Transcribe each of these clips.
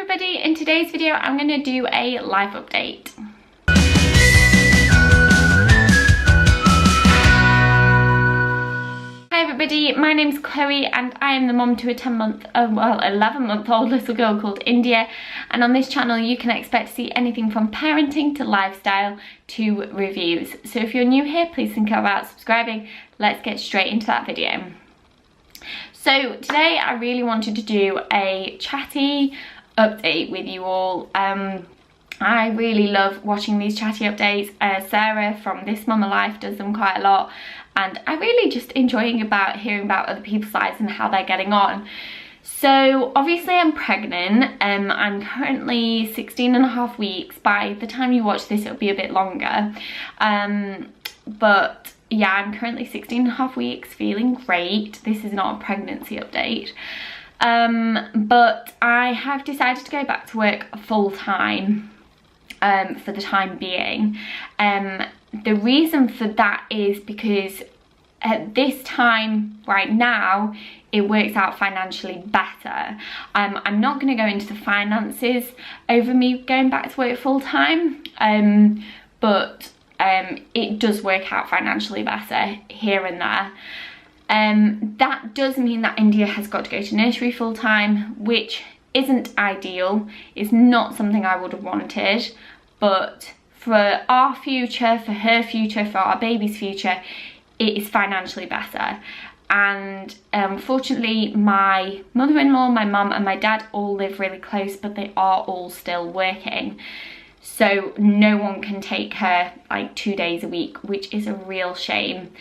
everybody, in today's video I'm going to do a life update. Hi everybody, my name's Chloe and I am the mum to a 11-month-old little girl called India, and on this channel you can expect to see anything from parenting to lifestyle to reviews. So if you're new here, please think about subscribing. Let's get straight into that video. So today I really wanted to do a chatty update with you all. I really love watching these chatty updates. Sarah from This Mama Life does them quite a lot, and I really just enjoying hearing about other people's lives and how they're getting on. So obviously I'm pregnant. I'm currently 16.5 weeks. By the time you watch this it'll be a bit longer, but yeah, I'm currently 16.5 weeks, feeling great. This is not a pregnancy update, but I have decided to go back to work full-time for the time being. The reason for that is because at this time right now it works out financially better. I'm not going to go into the finances over me going back to work full-time, but it does work out financially better here and there. That does mean that India has got to go to nursery full-time, which isn't ideal. It's not something I would have wanted, but for our future, for her future, for our baby's future, it is financially better. And fortunately my mother-in-law, my mum and my dad all live really close, but they are all still working. So no one can take her like 2 days a week, which is a real shame.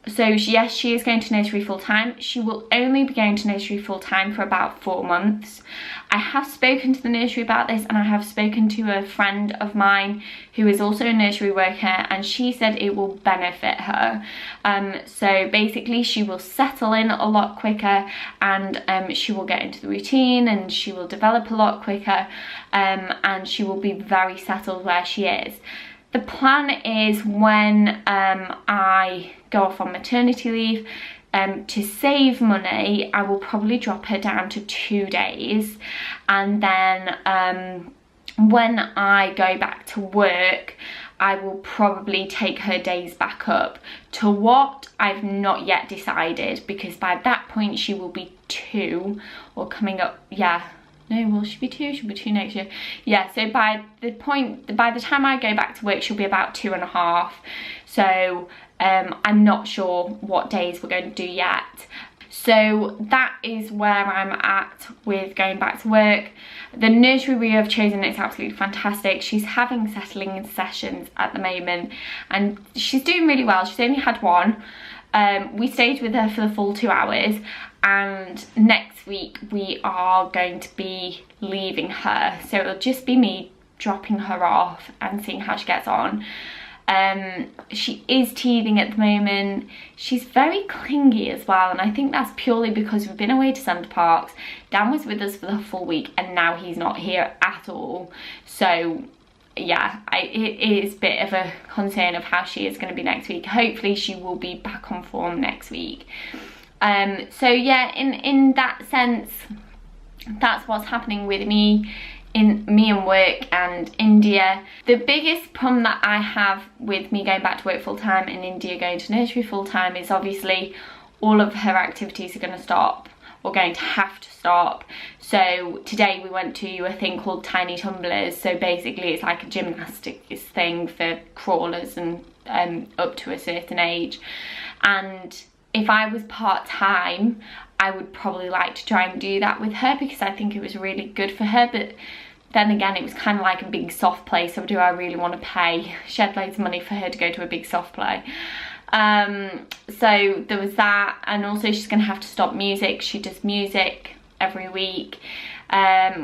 So yes, she is going to nursery full-time. She will only be going to nursery full-time for about 4 months. I have spoken to the nursery about this, and I have spoken to a friend of mine who is also a nursery worker, and she said it will benefit her. So basically she will settle in a lot quicker, and she will get into the routine, and she will develop a lot quicker, and she will be very settled where she is. The plan is when I go off on maternity leave, to save money, I will probably drop her down to 2 days, and then when I go back to work I will probably take her days back up to what I've not yet decided, because by that point she will be 2, or coming up, yeah. No, will she be 2? She'll be 2 next year. Yeah, so by the time I go back to work, she'll be about 2.5. So I'm not sure what days we're going to do yet. So that is where I'm at with going back to work. The nursery we have chosen is absolutely fantastic. She's having settling in sessions at the moment, and she's doing really well. She's only had one. We stayed with her for the full 2 hours, and next week we are going to be leaving her, so it'll just be me dropping her off and seeing how she gets on. She is teething at the moment. She's very clingy as well, and I think that's purely because we've been away to Center Parks. Dan was with us for the full week and now he's not here at all, so yeah, it is a bit of a concern of how she is going to be next week. Hopefully she will be back on form next week. So yeah, in that sense, that's what's happening with me and work and India. The biggest problem that I have with me going back to work full-time and India going to nursery full-time is obviously all of her activities are going to stop, or going to have to stop. So today we went to a thing called Tiny Tumblers. So basically it's like a gymnastics thing for crawlers and up to a certain age. And if I was part-time, I would probably like to try and do that with her, because I think it was really good for her. But then again, it was kind of like a big soft play, so do I really want to pay, shed loads of money for her to go to a big soft play? So there was that, and also she's going to have to stop music. She does music every week,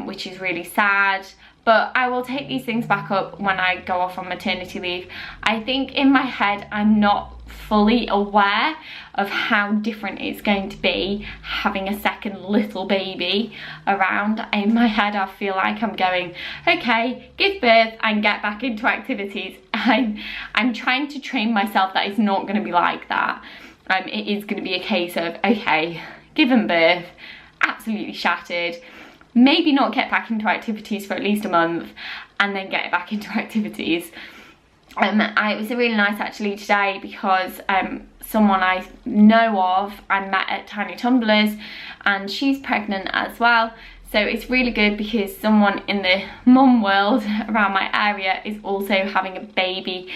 which is really sad. But I will take these things back up when I go off on maternity leave. I think in my head I'm not fully aware of how different it's going to be having a second little baby around. In my head I feel like I'm going, okay, give birth and get back into activities. I'm trying to train myself that it's not going to be like that. It is going to be a case of, okay, given birth, absolutely shattered, maybe not get back into activities for at least a month and then get back into activities. It was really nice actually today because someone I know of I met at Tiny Tumblers, and she's pregnant as well. So it's really good because someone in the mum world around my area is also having a baby,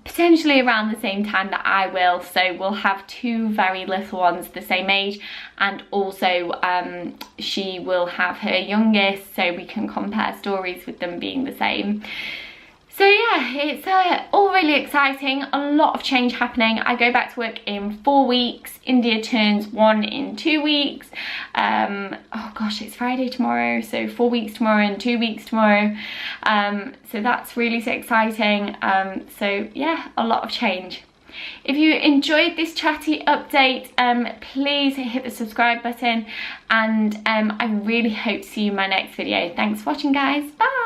potentially around the same time that I will. So we'll have 2 very little ones the same age, and also she will have her youngest, so we can compare stories with them being the same. So yeah, it's all really exciting, a lot of change happening. I go back to work in 4 weeks, India turns 1 in 2 weeks. Oh gosh, it's Friday tomorrow, so 4 weeks tomorrow and 2 weeks tomorrow. So that's really so exciting. So yeah, a lot of change. If you enjoyed this Chatty update, please hit the subscribe button, and I really hope to see you in my next video. Thanks for watching, guys. Bye!